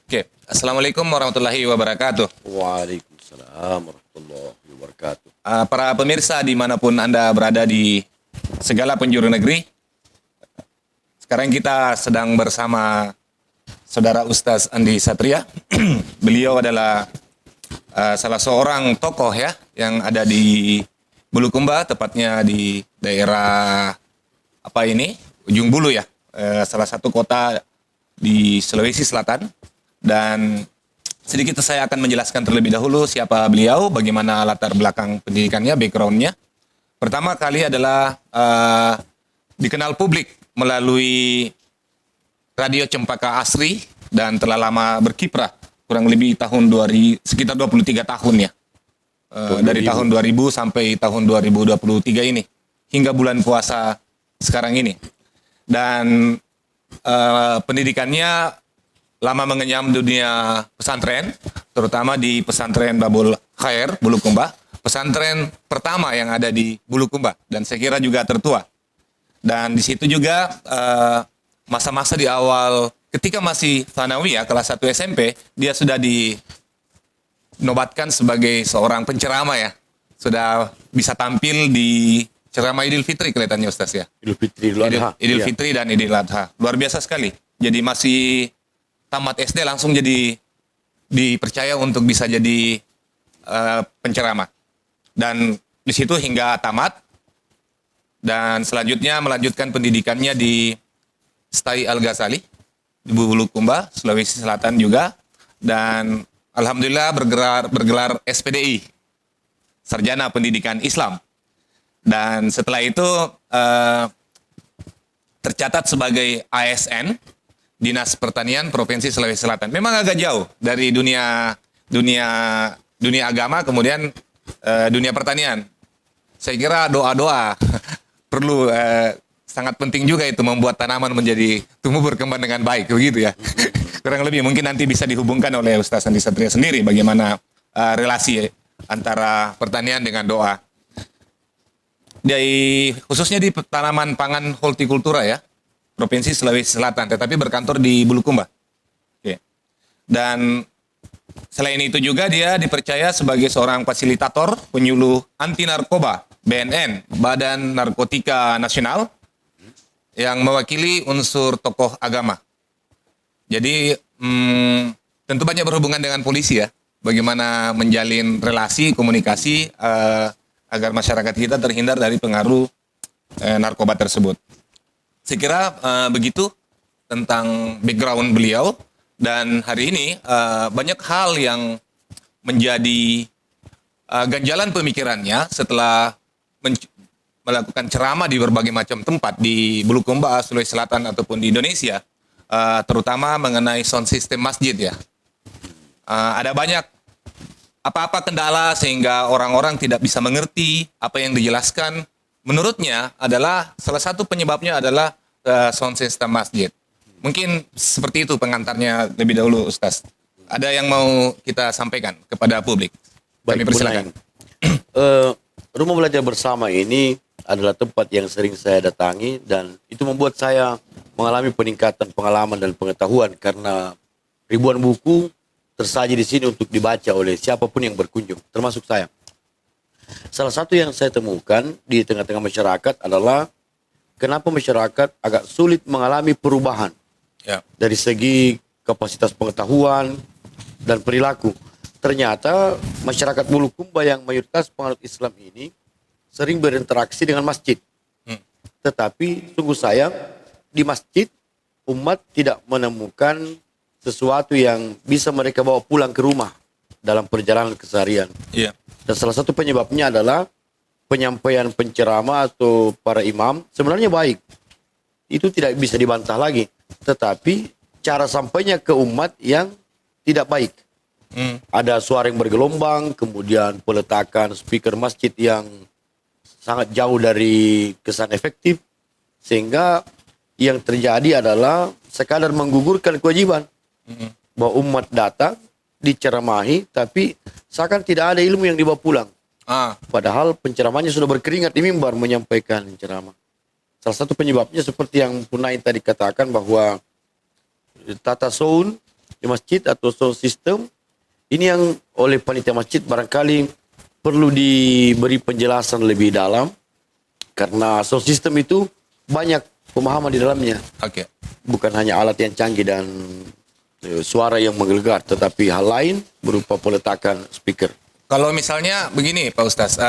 Oke, Assalamualaikum warahmatullahi wabarakatuh. Waalaikumsalam warahmatullahi wabarakatuh. Para pemirsa dimanapun Anda berada di segala penjuru negeri, sekarang kita sedang bersama Saudara Ustaz Andi Satria. Beliau adalah salah seorang tokoh ya yang ada di Bulukumba, tepatnya di daerah Ujung Bulu ya, salah satu kota di Sulawesi Selatan. Dan sedikit saya akan menjelaskan terlebih dahulu siapa beliau, bagaimana latar belakang pendidikannya, backgroundnya. Pertama kali adalah dikenal publik melalui Radio Cempaka Asri dan telah lama berkiprah, kurang lebih sekitar 23 tahun ya. Dari tahun 2000 sampai tahun 2023 ini, hingga bulan puasa sekarang ini. Dan pendidikannya lama mengenyam dunia pesantren, terutama di pesantren Babul Khair, Bulukumba. Pesantren pertama yang ada di Bulukumba, dan saya kira juga tertua. Dan di situ juga masa-masa di awal, ketika masih Tsanawiyah, kelas 1 SMP, dia sudah dinobatkan sebagai seorang penceramah ya. Sudah bisa tampil di ceramah Idul Fitri kelihatannya Ustaz ya. Idul Fitri, Idul Adha. Idul Fitri dan Idul Adha. Luar biasa sekali. Jadi masih tamat SD langsung jadi dipercaya untuk bisa jadi penceramah. Dan di situ hingga tamat. Dan selanjutnya melanjutkan pendidikannya di Stai Al-Ghazali di Bulukumba, Sulawesi Selatan juga. Dan alhamdulillah bergelar SPDI, Sarjana Pendidikan Islam. Dan setelah itu tercatat sebagai ASN, Dinas Pertanian Provinsi Sulawesi Selatan. Memang agak jauh dari dunia agama, kemudian dunia pertanian. Saya kira doa-doa perlu, sangat penting juga itu, membuat tanaman menjadi tumbuh berkembang dengan baik, begitu ya. Kurang lebih mungkin nanti bisa dihubungkan oleh Ustaz Andi Satria sendiri bagaimana relasi antara pertanian dengan doa. Khususnya di tanaman pangan hortikultura ya, Provinsi Sulawesi Selatan, tetapi berkantor di Bulukumba. Oke. Dan selain itu juga dia dipercaya sebagai seorang fasilitator penyuluh anti narkoba BNN, Badan Narkotika Nasional, yang mewakili unsur tokoh agama. Jadi tentu banyak berhubungan dengan polisi ya, bagaimana menjalin relasi, komunikasi agar masyarakat kita terhindar dari pengaruh narkoba tersebut. Saya kira begitu tentang background beliau. Dan hari ini banyak hal yang menjadi ganjalan pemikirannya setelah melakukan ceramah di berbagai macam tempat di Bulukumba, Sulawesi Selatan ataupun di Indonesia, terutama mengenai sound system masjid ya. Ada banyak apa-apa kendala sehingga orang-orang tidak bisa mengerti apa yang dijelaskan. Menurutnya adalah salah satu penyebabnya adalah sound system masjid. Mungkin seperti itu pengantarnya lebih dahulu Ustaz. Ada yang mau kita sampaikan kepada publik? Kami persilakan. Rumah belajar bersama ini adalah tempat yang sering saya datangi, dan itu membuat saya mengalami peningkatan pengalaman dan pengetahuan karena ribuan buku tersaji di sini untuk dibaca oleh siapapun yang berkunjung, termasuk saya. Salah satu yang saya temukan di tengah-tengah masyarakat adalah kenapa masyarakat agak sulit mengalami perubahan dari segi kapasitas pengetahuan dan perilaku. Ternyata masyarakat Bulukumba yang mayoritas penganut Islam ini sering berinteraksi dengan masjid. Tetapi sungguh sayang, di masjid umat tidak menemukan sesuatu yang bisa mereka bawa pulang ke rumah dalam perjalanan keseharian. Dan salah satu penyebabnya adalah penyampaian penceramah atau para imam sebenarnya baik. Itu tidak bisa dibantah lagi. Tetapi cara sampainya ke umat yang tidak baik. Ada suara yang bergelombang, kemudian peletakan speaker masjid yang sangat jauh dari kesan efektif. Sehingga yang terjadi adalah sekadar menggugurkan kewajiban. Bahwa umat datang, diceramahi, tapi seakan tidak ada ilmu yang dibawa pulang. Padahal penceramahnya sudah berkeringat di mimbar menyampaikan ceramah. Salah satu penyebabnya seperti yang Punai tadi katakan, bahwa tata sound di masjid atau sound system, ini yang oleh panitia masjid barangkali perlu diberi penjelasan lebih dalam, karena sound system itu banyak pemahaman di dalamnya. Oke. Bukan hanya alat yang canggih dan suara yang menggelegar, tetapi hal lain berupa peletakan speaker. Kalau misalnya begini Pak Ustaz,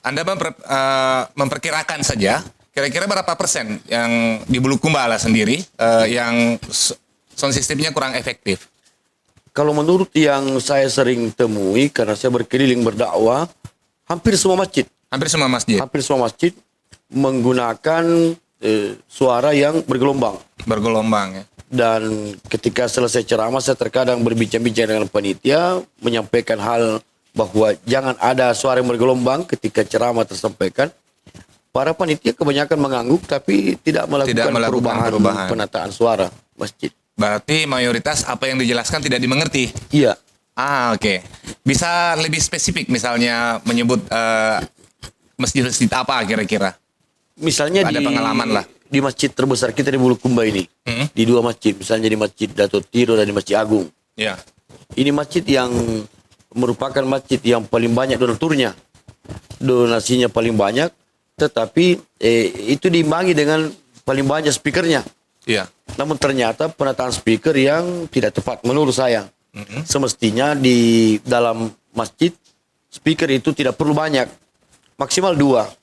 Anda memperkirakan saja kira-kira berapa persen yang di Bulukumba sendiri yang sound systemnya kurang efektif? Kalau menurut yang saya sering temui, karena saya berkeliling berdakwah, hampir semua masjid menggunakan suara yang bergelombang. Bergelombang ya. Dan ketika selesai ceramah, saya terkadang berbincang-bincang dengan panitia, menyampaikan hal bahwa jangan ada suara yang bergelombang ketika ceramah tersampaikan. Para panitia kebanyakan mengangguk, tapi tidak melakukan perubahan penataan suara masjid. Berarti mayoritas apa yang dijelaskan tidak dimengerti? Iya. Oke. Bisa lebih spesifik misalnya menyebut masjid-masjid apa kira-kira? Misalnya ada pengalaman lah. Di masjid terbesar kita di Bulukumba ini, di 2 masjid, misalnya di Masjid Dato' Tiro dan di Masjid Agung. Ya. Ini masjid yang merupakan masjid yang paling banyak donaturnya, donasinya paling banyak, tetapi itu diimbangi dengan paling banyak speakernya. Iya. Namun ternyata penataan speaker yang tidak tepat menurut saya. Semestinya di dalam masjid speaker itu tidak perlu banyak, maksimal 2.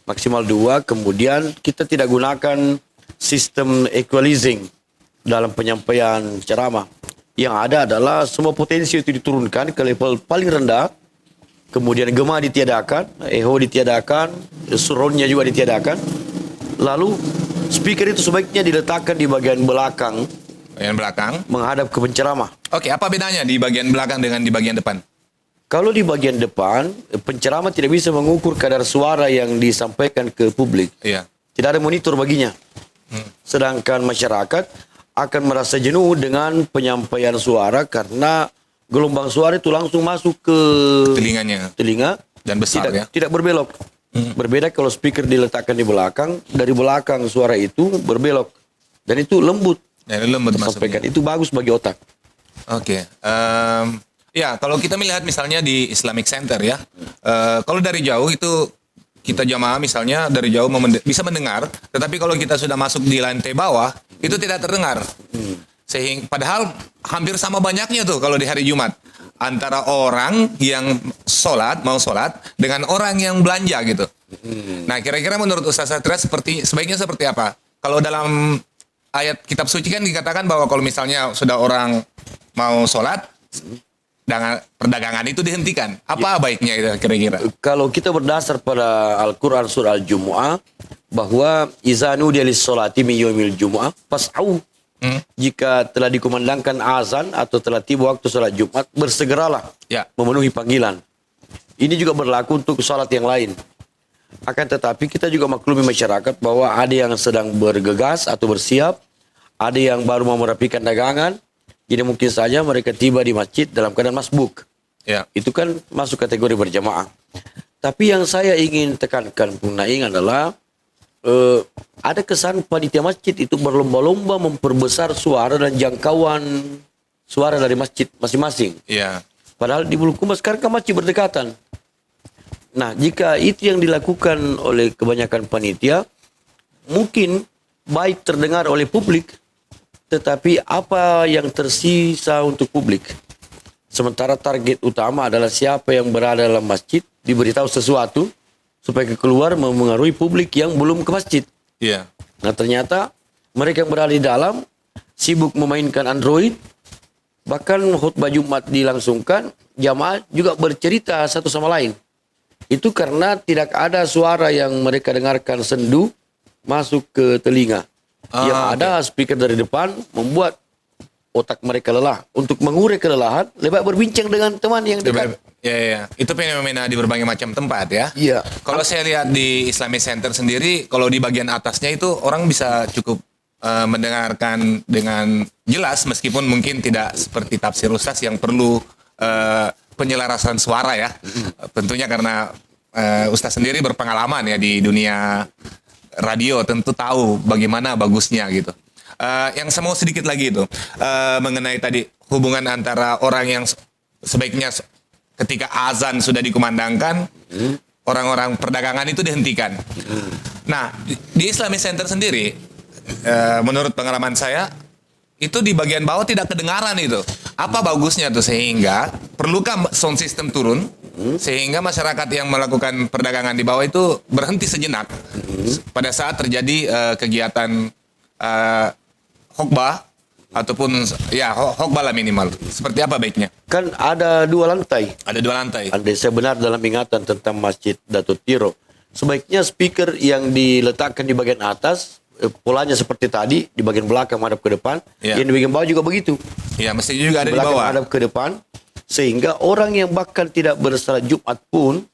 Maksimal 2. Kemudian kita tidak gunakan sistem equalizing dalam penyampaian ceramah. Yang ada adalah semua potensi itu diturunkan ke level paling rendah. Kemudian gema ditiadakan, echo ditiadakan, surroundnya juga ditiadakan. Lalu speaker itu sebaiknya diletakkan di bagian belakang. Bagian belakang? Menghadap ke penceramah. Oke, apa bedanya di bagian belakang dengan di bagian depan? Kalau di bagian depan, penceramah tidak bisa mengukur kadar suara yang disampaikan ke publik. Iya. Tidak ada monitor baginya. Sedangkan masyarakat akan merasa jenuh dengan penyampaian suara karena gelombang suara itu langsung masuk ke telinga dan besar tidak berbelok. Berbeda kalau speaker diletakkan di belakang, dari belakang suara itu berbelok dan itu lembut. Sampaikan itu bagus bagi otak. Oke. Ya, kalau kita melihat misalnya di Islamic Center ya, kalau dari jauh itu kita jamaah misalnya dari jauh bisa mendengar, tetapi kalau kita sudah masuk di lantai bawah itu tidak terdengar. Sehingga padahal hampir sama banyaknya tuh kalau di hari Jumat antara orang yang mau sholat dengan orang yang belanja gitu. Nah, kira-kira menurut Ustaz Satria sebaiknya seperti apa? Kalau dalam ayat kitab suci kan dikatakan bahwa kalau misalnya sudah orang mau sholat, perdagangan itu dihentikan. Apa baiknya itu kira-kira? Kalau kita berdasar pada Al-Quran surah Al-Jumu'ah, bahwa izanu dialis sholati min yaumil jumu'ah fas'au. Jika telah dikumandangkan azan atau telah tiba waktu sholat Jumat, bersegeralah memenuhi panggilan. Ini juga berlaku untuk sholat yang lain. Akan tetapi kita juga maklumi masyarakat bahwa ada yang sedang bergegas atau bersiap, ada yang baru mau merapikan dagangan, jadi mungkin saja mereka tiba di masjid dalam keadaan masbuk. Ya. Itu kan masuk kategori berjamaah. Tapi yang saya ingin tekankan Bung Naing adalah ada kesan panitia masjid itu berlomba-lomba memperbesar suara dan jangkauan suara dari masjid masing-masing. Iya. Padahal di Bulukumba sekarang kan masjid berdekatan. Nah, jika itu yang dilakukan oleh kebanyakan panitia, mungkin baik terdengar oleh publik, tetapi apa yang tersisa untuk publik? Sementara target utama adalah siapa yang berada dalam masjid diberitahu sesuatu supaya keluar memengaruhi publik yang belum ke masjid. Iya. Nah, ternyata mereka yang berada di dalam sibuk memainkan Android, bahkan khutbah Jumat dilangsungkan, jamaah juga bercerita satu sama lain. Itu karena tidak ada suara yang mereka dengarkan sendu masuk ke telinga. Yang ada speaker dari depan membuat otak mereka lelah. Untuk mengurai kelelahan, lebih baik berbincang dengan teman yang dekat. Ya. Itu fenomena di berbagai macam tempat ya. Iya. Kalau saya lihat di Islamic Center sendiri, kalau di bagian atasnya itu orang bisa cukup mendengarkan dengan jelas, meskipun mungkin tidak seperti tafsir Ustaz yang perlu penyelarasan suara ya. Tentunya karena Ustaz sendiri berpengalaman ya di dunia radio, tentu tahu bagaimana bagusnya gitu. Yang saya mau sedikit lagi itu mengenai tadi hubungan antara orang yang sebaiknya ketika azan sudah dikumandangkan, orang-orang perdagangan itu dihentikan. Nah, di Islamic Center sendiri, menurut pengalaman saya, itu di bagian bawah tidak kedengaran itu. Apa bagusnya tuh sehingga perlukah sound system turun sehingga masyarakat yang melakukan perdagangan di bawah itu berhenti sejenak pada saat terjadi kegiatan khotbah ataupun ya khotbah lah minimal. Seperti apa baiknya? Kan ada 2 lantai. Ada 2 lantai. Andai saya benar dalam ingatan tentang Masjid Datuk Tiro, sebaiknya speaker yang diletakkan di bagian atas, polanya seperti tadi, di bagian belakang menghadap ke depan, Ya. yang di bagian bawah juga begitu. Ya, mestinya juga ada di Belakang bawah. menghadap ke depan, sehingga orang yang bahkan tidak bersalat Jumat pun,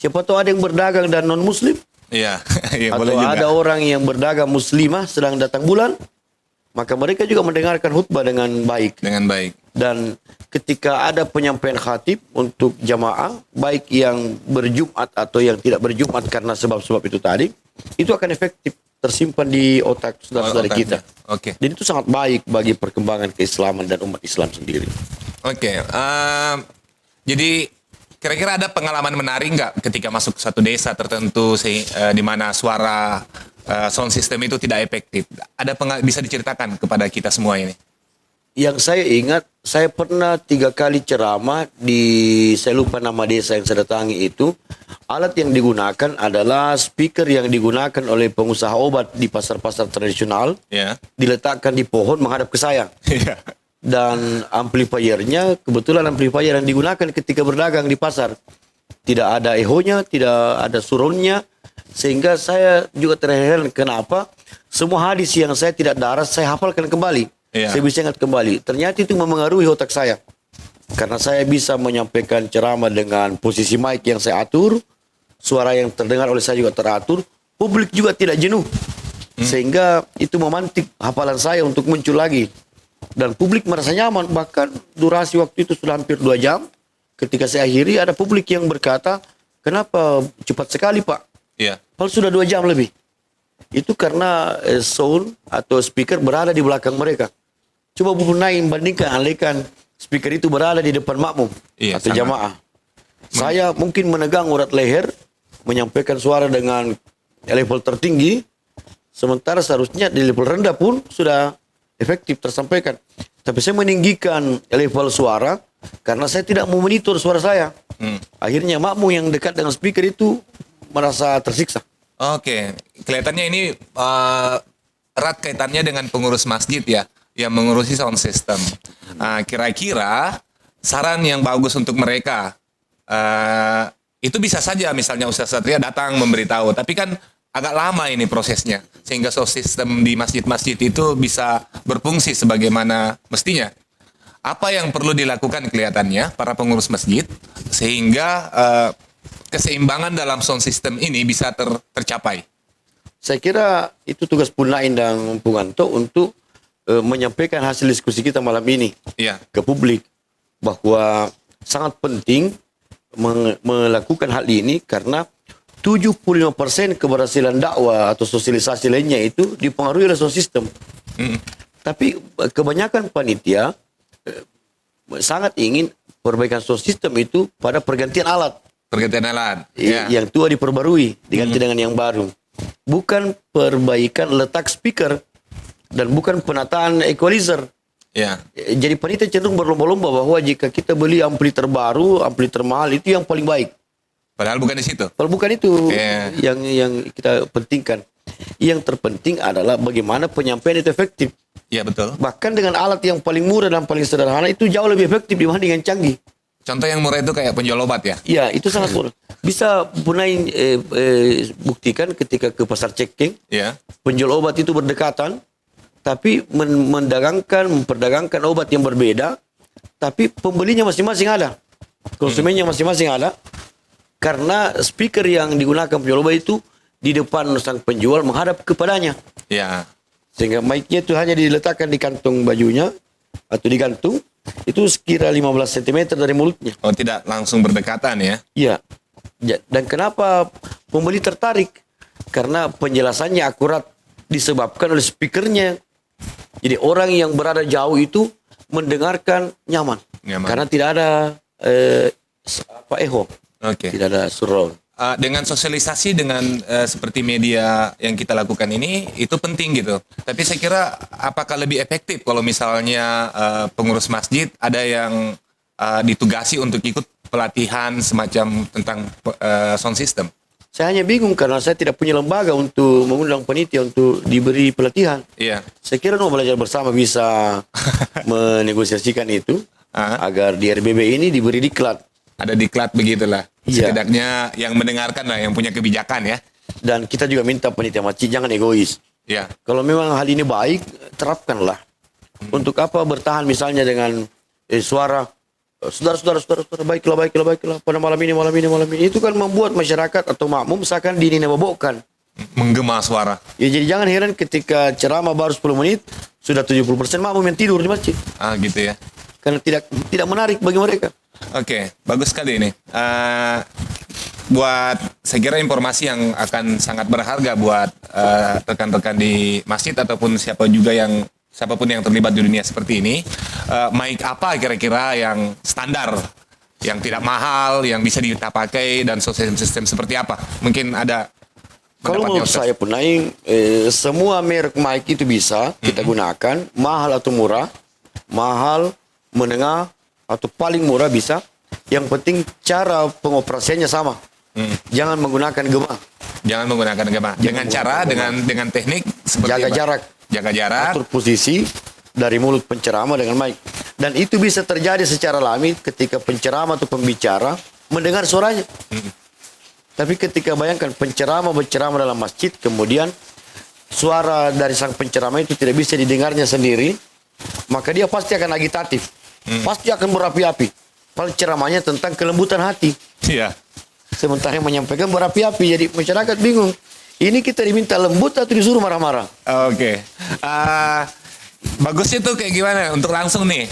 siapa tahu ada yang berdagang dan non-muslim, Iya, ya, atau boleh juga. ada orang yang berdagang muslimah sedang datang bulan, maka mereka juga mendengarkan khutbah dengan baik. Dengan baik. Dan ketika ada penyampaian khatib untuk jamaah, baik yang berjumat atau yang tidak berjumat karena sebab-sebab itu tadi, itu akan efektif tersimpan di otak saudara-saudara kita. Oke. Dan itu sangat baik bagi perkembangan keislaman dan umat Islam sendiri. Oke. Jadi kira-kira ada pengalaman menarik nggak ketika masuk ke satu desa tertentu di mana suara sound system itu tidak efektif? Ada bisa diceritakan kepada kita semua ini? Yang saya ingat, saya pernah 3 kali ceramah di, saya lupa nama desa yang saya datangi itu. Alat yang digunakan adalah speaker yang digunakan oleh pengusaha obat di pasar-pasar tradisional. Ya. Diletakkan di pohon menghadap ke saya. Iya. Dan amplifiernya, kebetulan amplifier yang digunakan ketika berdagang di pasar. Tidak ada ehonya, tidak ada surroundnya. Sehingga saya juga terheran kenapa semua hadis yang saya tidak daras, saya hafalkan kembali. Iya. Saya bisa ingat kembali. Ternyata itu memengaruhi otak saya. Karena saya bisa menyampaikan ceramah dengan posisi mic yang saya atur. Suara yang terdengar oleh saya juga teratur. Publik juga tidak jenuh. Sehingga itu memantik hafalan saya untuk muncul lagi. Dan publik merasa nyaman. Bahkan durasi waktu itu sudah hampir 2 jam. Ketika saya akhiri, ada publik yang berkata, kenapa cepat sekali Pak? Iya. Padahal sudah 2 jam lebih. Itu karena sound atau speaker berada di belakang mereka. Coba Bu Naim bandingkan, andaikan speaker itu berada di depan makmum Iya, atau sangat. jamaah. Saya mungkin menegang urat leher, menyampaikan suara dengan level tertinggi, sementara seharusnya di level rendah pun sudah efektif tersampaikan. Tapi saya meninggikan level suara karena saya tidak mau monitor suara saya. Akhirnya makmum yang dekat dengan speaker itu merasa tersiksa. Oke, kelihatannya ini erat kaitannya dengan pengurus masjid ya, yang mengurusi sound system. Kira-kira saran yang bagus untuk mereka itu bisa saja misalnya Ustaz Satria datang memberitahu, tapi kan agak lama ini prosesnya sehingga sound system di masjid-masjid itu bisa berfungsi sebagaimana mestinya. Apa yang perlu dilakukan kelihatannya para pengurus masjid sehingga keseimbangan dalam sound system ini bisa tercapai? Saya kira itu tugas Punain dan Punganto untuk menyampaikan hasil diskusi kita malam ini Iya. ke publik bahwa sangat penting melakukan hal ini karena 75% keberhasilan dakwah atau sosialisasi lainnya itu dipengaruhi oleh sound system. Tapi kebanyakan panitia sangat ingin perbaikan sound system itu pada pergantian alat. Pergantian alat. Ya. Yang tua diperbarui diganti dengan yang baru. Bukan perbaikan letak speaker dan bukan penataan equalizer. Ya. Jadi panitia cenderung berlomba-lomba bahwa jika kita beli ampli terbaru, ampli termahal itu yang paling baik. Padahal bukan di situ. Kalau bukan itu Yeah. yang kita pentingkan. Yang terpenting adalah bagaimana penyampaian itu efektif. Ya betul. Bahkan dengan alat yang paling murah dan paling sederhana itu jauh lebih efektif dibanding yang canggih. Contoh yang murah itu kayak penjual obat ya. Ya, itu sangat murah. Bisa Punain buktikan ketika ke pasar Cekeng, Ya. penjual obat itu berdekatan, tapi memperdagangkan obat yang berbeda, tapi pembelinya masing-masing ada. Konsumennya masing-masing ada. Karena speaker yang digunakan penjual obat itu di depan sang penjual menghadap kepadanya. Ya. Sehingga mic-nya itu hanya diletakkan di kantong bajunya atau digantung. Itu sekira 15 cm dari mulutnya. Oh, tidak langsung berdekatan ya. Iya. Dan kenapa pembeli tertarik? Karena penjelasannya akurat disebabkan oleh speakernya Jadi orang yang berada jauh itu mendengarkan nyaman. Karena tidak ada echo. Oke. Tidak ada surround. Dengan sosialisasi dengan seperti media yang kita lakukan ini itu penting gitu. Tapi saya kira apakah lebih efektif kalau misalnya pengurus masjid ada yang ditugasi untuk ikut pelatihan semacam tentang sound system? Saya hanya bingung karena saya tidak punya lembaga untuk mengundang panitia untuk diberi pelatihan. Iya. Saya kira Rumah Belajar Bersama bisa menegosiasikan itu agar di RBB ini diberi diklat. Ada diklat begitulah. Iya. Setidaknya yang mendengarkan lah, yang punya kebijakan ya. Dan kita juga minta panitia masjid jangan egois. Iya. Kalau memang hal ini baik, terapkanlah. Untuk apa bertahan misalnya dengan suara saudara, baiklah, pada malam ini. Itu kan membuat masyarakat atau makmum seakan dininabobokan. Menggema suara. Ya, jadi jangan heran ketika ceramah baru 10 menit, sudah 70% makmum yang tidur di masjid. Gitu ya. Karena tidak menarik bagi mereka. Oke, bagus sekali ini. Buat saya kira informasi yang akan sangat berharga buat rekan-rekan di masjid ataupun siapapun yang terlibat di dunia seperti ini. Mic apa kira-kira yang standar, yang tidak mahal, yang bisa kita pakai dan sound system seperti apa? Mungkin ada. Kalau menurut saya Punaing, semua merek mic itu bisa kita gunakan, mahal atau murah, mahal, menengah, atau paling murah bisa. Yang penting cara pengoperasiannya sama. Jangan menggunakan gema. Jangan menggunakan gema. Dengan cara, dengan teknik seperti jaga apa? jarak. Jaga jarak. Atur posisi dari mulut penceramah dengan mic. Dan itu bisa terjadi secara alami ketika penceramah atau pembicara mendengar suaranya. Tapi ketika bayangkan penceramah berceramah dalam masjid, kemudian suara dari sang penceramah itu tidak bisa didengarnya sendiri, maka dia pasti akan agitatif. Pasti akan berapi-api. Padahal ceramahnya tentang kelembutan hati. Iya. Sementara yang menyampaikan berapi-api. Jadi masyarakat bingung. Ini kita diminta lembut atau disuruh marah-marah? Oke. Bagusnya tuh kayak gimana? Untuk langsung nih.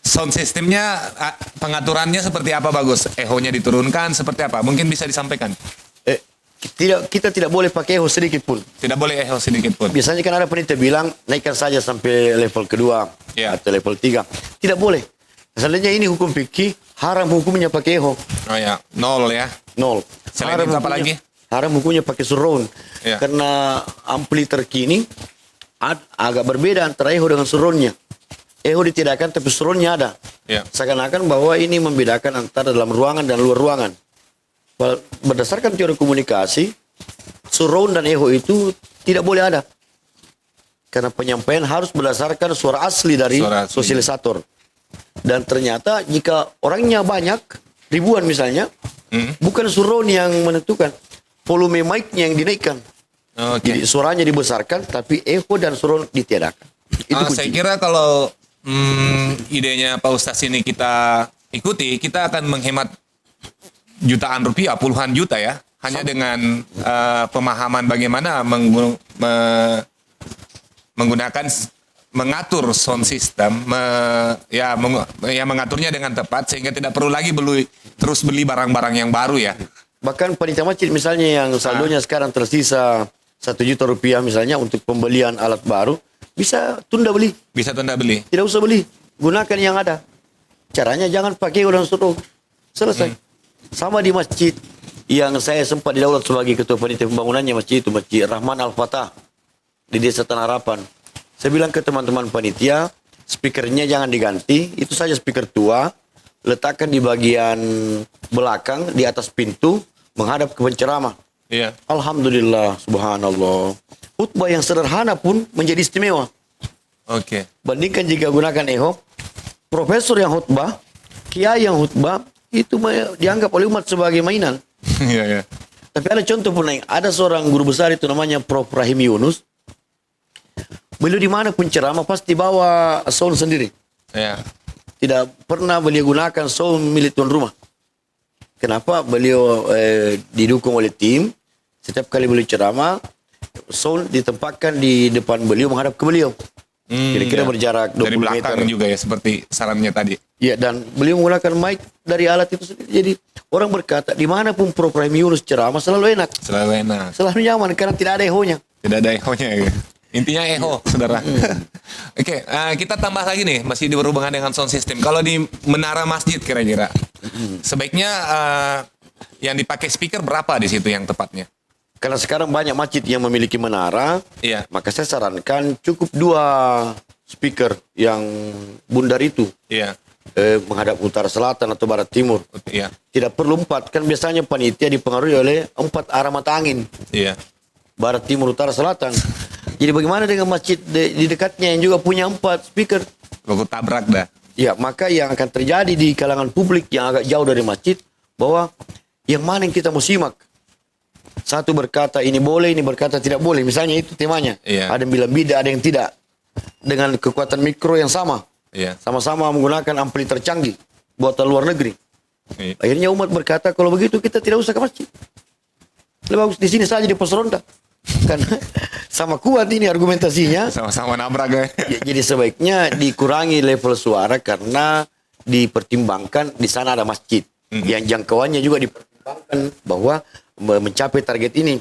Sound systemnya, pengaturannya seperti apa bagus? Echo-nya diturunkan seperti apa? Mungkin bisa disampaikan. Kita tidak boleh pakai echo sedikit pun. Tidak boleh echo sedikit pun. Biasanya kan ada panitia bilang naikkan saja sampai level kedua atau level 3. Tidak boleh. Seandainya ini hukum fikih, haram hukumnya pakai echo. Oh ya, 0 ya. 0. Selain itu apa lagi? Haram hukumnya pakai surround. Ya. Karena ampli terkini agak berbeda antara echo dengan surroundnya. Echo ditiadakan tapi surroundnya ada. Ya. Seakan-akan bahwa ini membedakan antara dalam ruangan dan luar ruangan. Berdasarkan teori komunikasi, surround dan echo itu tidak boleh ada. Karena penyampaian harus berdasarkan suara asli dari sosialisator. Dan ternyata jika orangnya banyak, ribuan misalnya, bukan surround yang menentukan, volume mic-nya yang dinaikkan. Jadi suaranya dibesarkan, tapi echo dan surround ditiadakan. Itu kunci. Saya kira kalau idenya Pak Ustaz ini kita ikuti, kita akan menghemat jutaan rupiah, puluhan juta ya, hanya dengan pemahaman bagaimana menggunakan, mengatur sound system, mengaturnya dengan tepat sehingga tidak perlu lagi terus beli barang-barang yang baru ya. Bahkan panitia masjid misalnya yang saldonya sekarang tersisa 1 juta rupiah misalnya untuk pembelian alat baru, bisa tunda beli. Bisa tunda beli. Tidak usah beli, gunakan yang ada. Caranya jangan pakai ulang suruh. Selesai. Sama di masjid yang saya sempat didaulat sebagai ketua panitia pembangunannya masjid itu, Masjid Rahman Al-Fatah di Desa Tanah Harapan. Saya bilang ke teman-teman panitia, speakernya jangan diganti, itu saja speaker tua, letakkan di bagian belakang di atas pintu menghadap ke penceramah. Iya. Alhamdulillah, subhanallah. Khutbah yang sederhana pun menjadi istimewa. Oke. Bandingkan jika gunakan echo, profesor yang khutbah, kiai yang khutbah, itu dianggap oleh umat sebagai mainan. Iya, iya. Tapi ada contoh pun, ada seorang guru besar itu namanya Prof. Rahim Yunus. Beliau di mana pun ceramah pasti bawa sound sendiri. Iya. Tidak pernah beliau gunakan sound milik tuan rumah. Kenapa? Beliau didukung oleh tim. Setiap kali beliau ceramah, sound ditempatkan di depan beliau menghadap ke beliau. Kira-kira berjarak 20 dari belakang meter. juga ya, seperti sarannya tadi. Ya, dan beliau menggunakan mic dari alat itu sendiri. Jadi orang berkata, dimanapun Prof. Rahim Yunus ceramah selalu enak. Selalu enak. Selalu nyaman karena tidak ada ehonya. Tidak ada echo-nya ya. Intinya eho, saudara. Oke, kita tambah lagi nih, masih berhubungan dengan sound system. Kalau di menara masjid kira-kira, sebaiknya yang dipakai speaker berapa di situ yang tepatnya? Karena sekarang banyak masjid yang memiliki menara, Iya. maka saya sarankan cukup 2 speaker yang bundar itu. Iya, Menghadap utara selatan atau barat timur. iya, Tidak perlu 4, kan biasanya panitia dipengaruhi oleh 4 arah mata angin. iya. Barat, timur, utara, selatan. Jadi bagaimana dengan masjid di dekatnya yang juga punya 4 speaker? Aku tabrak dah. Ya, maka yang akan terjadi di kalangan publik yang agak jauh dari masjid, bahwa yang mana yang kita mau simak? Satu berkata ini boleh, ini berkata tidak boleh. Misalnya itu temanya. Iya. Ada yang bilang bida, ada yang tidak. Dengan kekuatan mikro yang sama. Iya. Sama-sama menggunakan ampli tercanggih. Buatan luar negeri. Iya. Akhirnya umat berkata, kalau begitu kita tidak usah ke masjid. Lebih bagus di sini saja di pos ronda. Karena sama kuat ini argumentasinya. Sama-sama nabrak ya. Jadi sebaiknya dikurangi level suara karena dipertimbangkan di sana ada masjid. Yang jangkauannya juga dipertimbangkan bahwa mencapai target ini.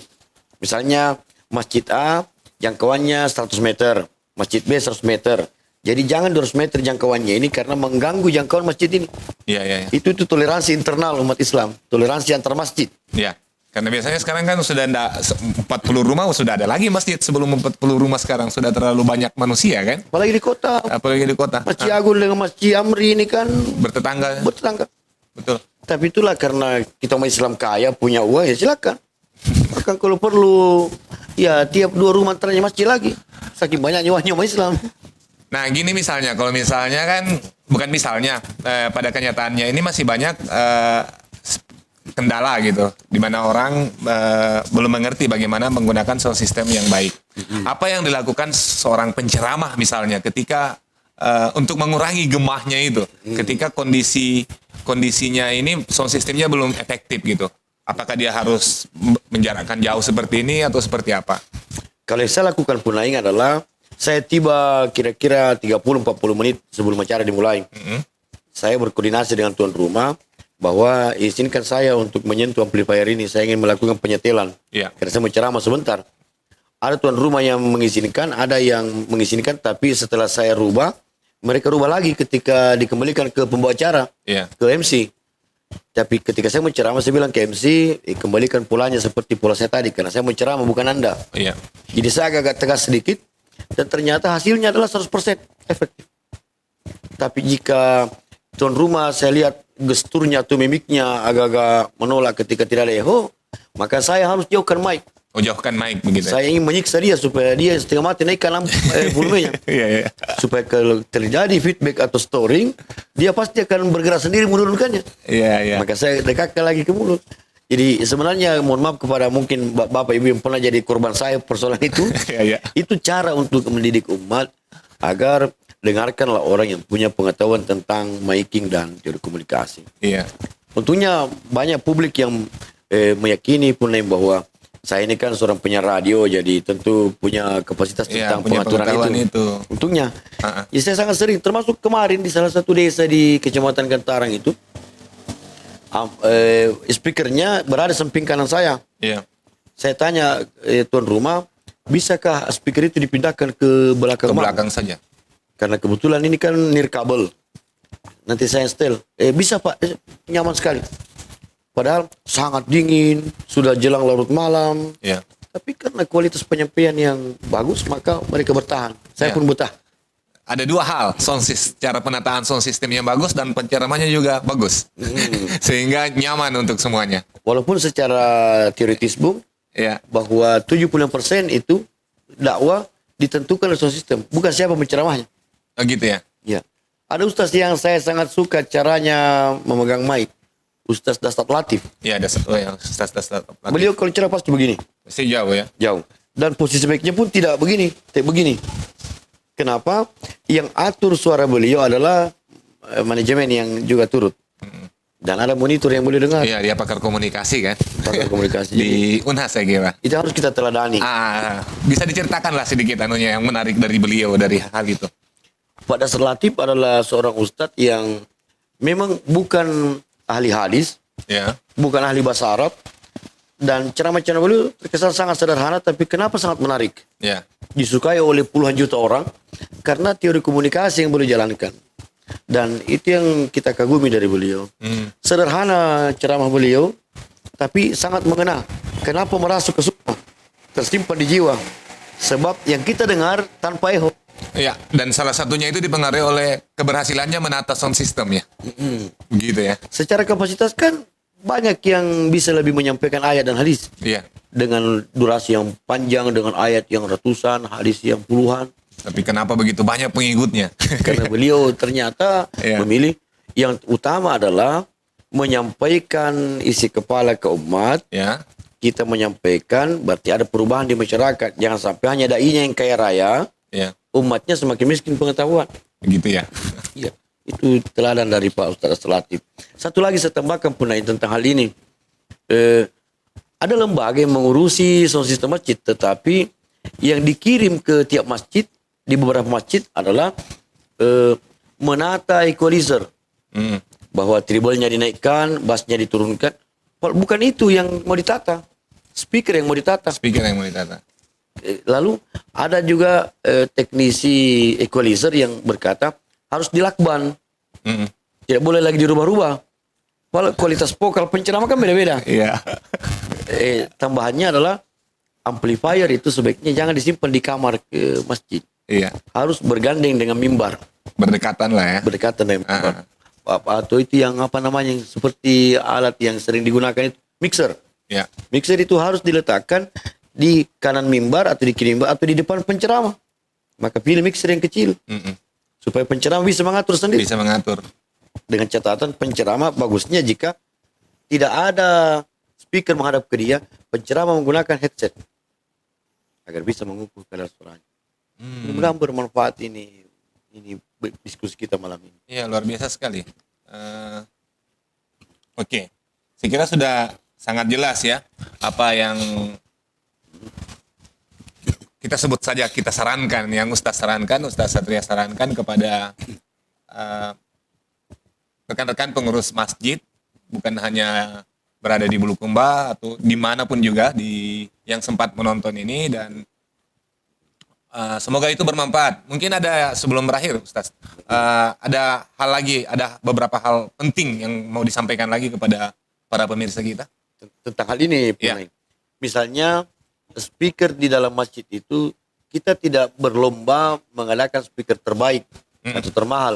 Misalnya masjid A jangkauannya 100 meter, masjid B 100 meter. Jadi jangan 200 meter jangkauannya ini karena mengganggu jangkauan masjid ini. Iya, iya, iya. Itu toleransi internal umat Islam, toleransi antar masjid. Iya. Karena biasanya sekarang kan sudah ada 40 rumah, sudah ada lagi masjid. Sebelum 40 rumah sekarang sudah terlalu banyak manusia kan. Apalagi di kota. Apalagi di kota. Masjid Agung dengan Masjid Amri ini kan Bertetangga. bertetangga. Betul. Tapi itulah karena kita umat Islam kaya, punya uang, ya silakan. Maka kalau perlu, ya tiap 2 rumah antaranya masjid lagi. Saking banyaknya uangnya umat Islam. Nah gini misalnya, kalau misalnya kan, bukan misalnya, pada kenyataannya ini masih banyak kendala gitu, di mana orang belum mengerti bagaimana menggunakan sound system yang baik. Apa yang dilakukan seorang penceramah misalnya ketika untuk mengurangi gemahnya itu, ketika kondisinya ini sound systemnya belum efektif gitu. Apakah dia harus menjarakkan jauh seperti ini atau seperti apa? Kalau yang saya lakukan Punaing adalah, saya tiba kira-kira 30-40 menit sebelum acara dimulai. Saya berkoordinasi dengan tuan rumah, bahwa izinkan saya untuk menyentuh amplifier ini, saya ingin melakukan penyetelan. Iya. Karena saya mau ceramah sebentar. Ada tuan rumah yang mengizinkan, ada yang mengizinkan, tapi setelah saya rubah, mereka rubah lagi ketika dikembalikan ke pembawa acara, Iya. ke MC. Tapi ketika saya mau ceramah, saya bilang ke MC, kembalikan polanya seperti pola saya tadi, karena saya mau ceramah bukan Anda. Iya. Jadi saya agak tegas sedikit, dan ternyata hasilnya adalah 100% efektif. Tapi jika tuan rumah saya lihat gesturnya atau mimiknya agak-agak menolak ketika tidak ada echo, maka saya harus jauhkan mic. Oh, jauhkan mic begitu. Saya ingin menyiksa dia supaya dia setengah mati naikkan volumenya. Iya, iya. Supaya kalau terjadi feedback atau storing, dia pasti akan bergerak sendiri menurunkannya. Iya, iya. Maka saya dekatkan lagi ke mulut. Jadi sebenarnya mohon maaf kepada mungkin bapak ibu yang pernah jadi korban saya persoalan itu. Iya, iya. Itu cara untuk mendidik umat agar dengarkanlah orang yang punya pengetahuan tentang miking dan teori komunikasi. Iya. Tentunya banyak publik yang meyakini pun bahwa saya ini kan seorang penyiar radio, jadi tentu punya kapasitas Iya, tentang punya pengaturan pengetahuan itu. Untungnya. Ha-ha. Ya, saya sangat sering, termasuk kemarin di salah satu desa di Kecamatan Gantarang itu, speakernya berada samping kanan saya. Iya. Saya tanya tuan rumah, bisakah speaker itu dipindahkan ke belakang Ke rumah? belakang saja. Karena kebetulan ini kan nirkabel. Nanti saya setel. Bisa Pak, nyaman sekali. Padahal sangat dingin, sudah jelang larut malam. Iya. Tapi karena kualitas penyampaian yang bagus, maka mereka bertahan. Saya Ya. pun betah. Ada 2 hal, cara penataan sound system yang bagus dan penceramahnya juga bagus. Sehingga nyaman untuk semuanya. Walaupun secara teoritis, Bung, Iya. bahwa 70% itu dakwah ditentukan oleh sound system. Bukan siapa penceramahnya. Oh gitu ya. Ya. Ada ustaz yang saya sangat suka caranya memegang mic. Ustaz Dastat Latif. Iya, ada satu yang stas. Beliau kalau ceramah pasti begini. Masih jauh ya. Jauh. Dan posisi mic-nya pun tidak begini. Tidak begini. Kenapa? Yang atur suara beliau adalah manajemen yang juga turut. Dan ada monitor yang boleh dengar. Iya, dia pakar komunikasi kan. Pakar komunikasi. Di Unhas saya kira. Itu harus kita teladani. Bisa diceritakan lah sedikit anunya yang menarik dari beliau dari hal itu. Pak Dastat Latif adalah seorang ustadz yang memang bukan ahli hadis, Ya. bukan ahli bahasa Arab, dan ceramah-ceramah beliau terkesan sangat sederhana, tapi kenapa sangat menarik? Ya. disukai oleh puluhan juta orang karena teori komunikasi yang beliau jalankan. Dan itu yang kita kagumi dari beliau. Sederhana ceramah beliau, tapi sangat mengena. Kenapa merasuk ke semua? Tersimpan di jiwa. Sebab yang kita dengar tanpa eho. Ya, dan salah satunya itu dipengaruhi oleh keberhasilannya menata sound system ya. Begitu ya. Secara kapasitas kan banyak yang bisa lebih menyampaikan ayat dan hadis. Iya. Dengan durasi yang panjang, dengan ayat yang ratusan, hadis yang puluhan. Tapi kenapa begitu banyak pengikutnya? Karena beliau ternyata Iya. memilih yang utama adalah menyampaikan isi kepala ke umat. Ya. Kita menyampaikan berarti ada perubahan di masyarakat. Jangan sampai hanya dai-nya yang kaya raya, Ya. umatnya semakin miskin pengetahuan. Begitu ya. Iya, itu teladan dari Pak Ustaz Latif. Satu lagi saya tambahkan punai tentang hal ini. Ada lembaga yang mengurusi sound system masjid, tetapi yang dikirim ke tiap masjid di beberapa masjid adalah menata equalizer, bahwa treble-nya dinaikkan, bass-nya diturunkan. Bukan itu yang mau ditata, speaker yang mau ditata. Speaker yang mau ditata. Lalu ada juga teknisi equalizer yang berkata harus dilakban, tidak boleh lagi dirubah-rubah. Kualitas vokal penceramah kan beda-beda. Iya. Tambahannya adalah amplifier itu sebaiknya jangan disimpan di kamar ke masjid. Iya. Harus bergandeng dengan mimbar, Berdekatan lah ya. berdekatan dengan mimbar. Atau itu yang apa namanya, yang seperti alat yang sering digunakan itu mixer. Ya. Mixer itu harus diletakkan di kanan mimbar atau di kiri mimbar atau di depan penceramah. Maka pilih mixer yang kecil supaya penceramah bisa mengatur sendiri. Bisa mengatur. Dengan catatan penceramah bagusnya jika tidak ada speaker menghadap ke dia, penceramah menggunakan headset agar bisa mengukur kadar suaranya. Mudah-mudahan bermanfaat ini diskusi kita malam ini. Iya, luar biasa sekali. Oke. Saya kira sudah sangat jelas ya apa yang kita sebut saja, kita sarankan, yang Ustaz sarankan, Ustaz Satria sarankan kepada rekan-rekan pengurus masjid, bukan hanya berada di Bulukumba atau dimanapun juga yang sempat menonton ini, dan semoga itu bermanfaat. Mungkin ada sebelum berakhir, Ustaz, ada hal lagi, ada beberapa hal penting yang mau disampaikan lagi kepada para pemirsa kita Tentang hal ini, Punai. Misalnya speaker di dalam masjid itu kita tidak berlomba mengadakan speaker terbaik atau termahal.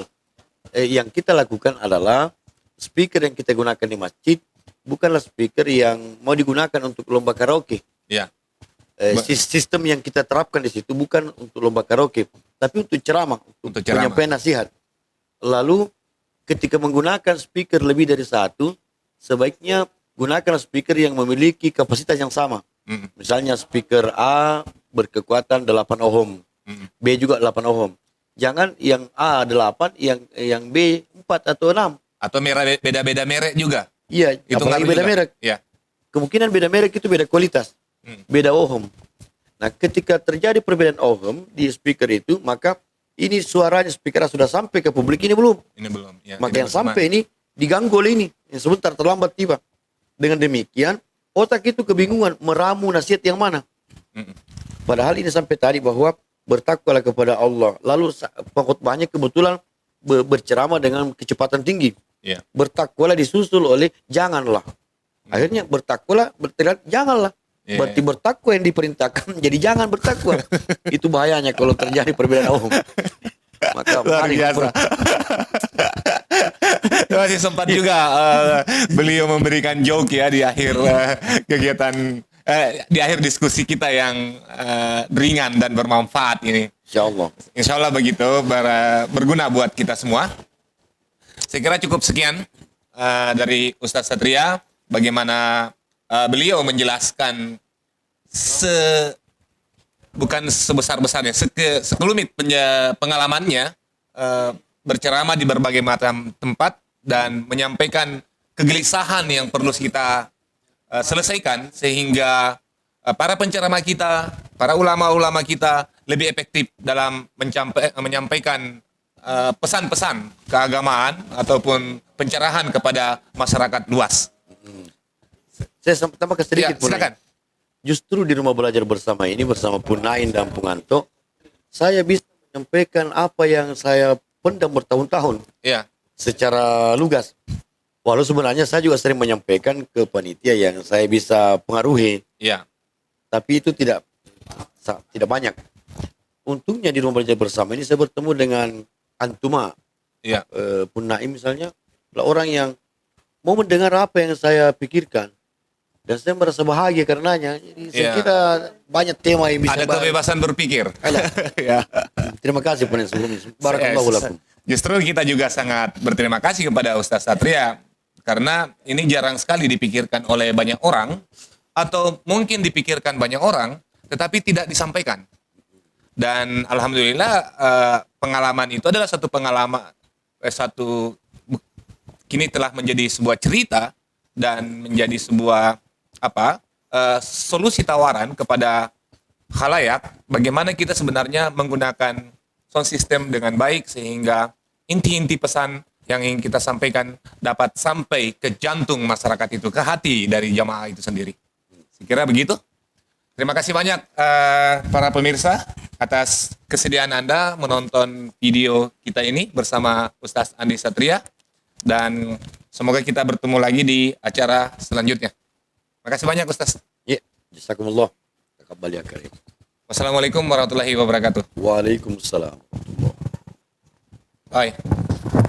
Yang kita lakukan adalah speaker yang kita gunakan di masjid bukanlah speaker yang mau digunakan untuk lomba karaoke. Ya. Sistem yang kita terapkan di situ bukan untuk lomba karaoke, tapi untuk ceramah, untuk penyampaian nasihat. Lalu ketika menggunakan speaker lebih dari satu, sebaiknya gunakan speaker yang memiliki kapasitas yang sama. Misalnya speaker A berkekuatan 8 ohm, B juga 8 ohm. Jangan yang A 8, yang B 4 atau 6. Atau beda-beda merek juga. Iya, apalagi beda merek. Ya. Kemungkinan beda merek itu beda kualitas, beda ohm. Nah, ketika terjadi perbedaan ohm di speaker itu, maka ini suaranya speaker sudah sampai ke publik ini belum? Ini belum. Ya, maka yang sampai ini diganggu oleh ini, yang sebentar terlambat tiba. Dengan demikian, otak itu kebingungan meramu nasihat yang mana. Padahal ini sampai tadi bahwa bertakwalah kepada Allah. Lalu pengkhotbahnya kebetulan berceramah dengan kecepatan tinggi. Ya. Bertakwalah disusul oleh janganlah. Akhirnya bertakwalah berteriak janganlah. Berarti bertakwa yang diperintahkan jadi jangan bertakwa. Itu bahayanya kalau terjadi perbedaan umum. Maka mari masih sempat juga beliau memberikan joke ya di akhir kegiatan, di akhir diskusi kita yang ringan dan bermanfaat ini. Insya Allah begitu, berguna buat kita semua. Saya kira cukup sekian dari Ustaz Satria, bagaimana beliau menjelaskan bukan sebesar-besarnya, sekelumit pengalamannya berceramah di berbagai macam tempat dan menyampaikan kegelisahan yang perlu kita selesaikan sehingga para penceramah kita, para ulama-ulama kita lebih efektif dalam menyampaikan pesan-pesan keagamaan ataupun pencerahan kepada masyarakat luas. Saya tambahkan sedikit. Ya, silakan. justru di rumah belajar bersama ini bersama Punain dan Punganto, saya bisa menyampaikan apa yang saya pendam bertahun-tahun Iya. secara lugas. Walau sebenarnya saya juga sering menyampaikan ke panitia yang saya bisa pengaruhi, Iya. tapi itu tidak banyak. Untungnya di rumah belajar bersama ini saya bertemu dengan Antuma, Iya. Punaim misalnya, adalah orang yang mau mendengar apa yang saya pikirkan. Dan saya merasa bahagia karenanya. Jadi saya Iya. kira banyak tema yang bisa Ada kebebasan berpikir. Alah. Ya. Terima kasih Punaim sebelumnya. Barakallahu lakum. Justru kita juga sangat berterima kasih kepada Ustaz Satria karena ini jarang sekali dipikirkan oleh banyak orang atau mungkin dipikirkan banyak orang tetapi tidak disampaikan. Dan alhamdulillah pengalaman itu adalah satu pengalaman kini telah menjadi sebuah cerita dan menjadi sebuah solusi tawaran kepada khalayak bagaimana kita sebenarnya menggunakan sound system dengan baik sehingga inti-inti pesan yang ingin kita sampaikan dapat sampai ke jantung masyarakat itu, ke hati dari jamaah itu sendiri. Saya kira begitu. Terima kasih banyak para pemirsa atas kesediaan Anda menonton video kita ini bersama Ustaz Andi Satria dan semoga kita bertemu lagi di acara selanjutnya. Terima kasih banyak Ustaz. Ya, jazakumullah. Taqabbal ya karim. Wassalamualaikum warahmatullahi wabarakatuh. Waalaikumsalam. Bye.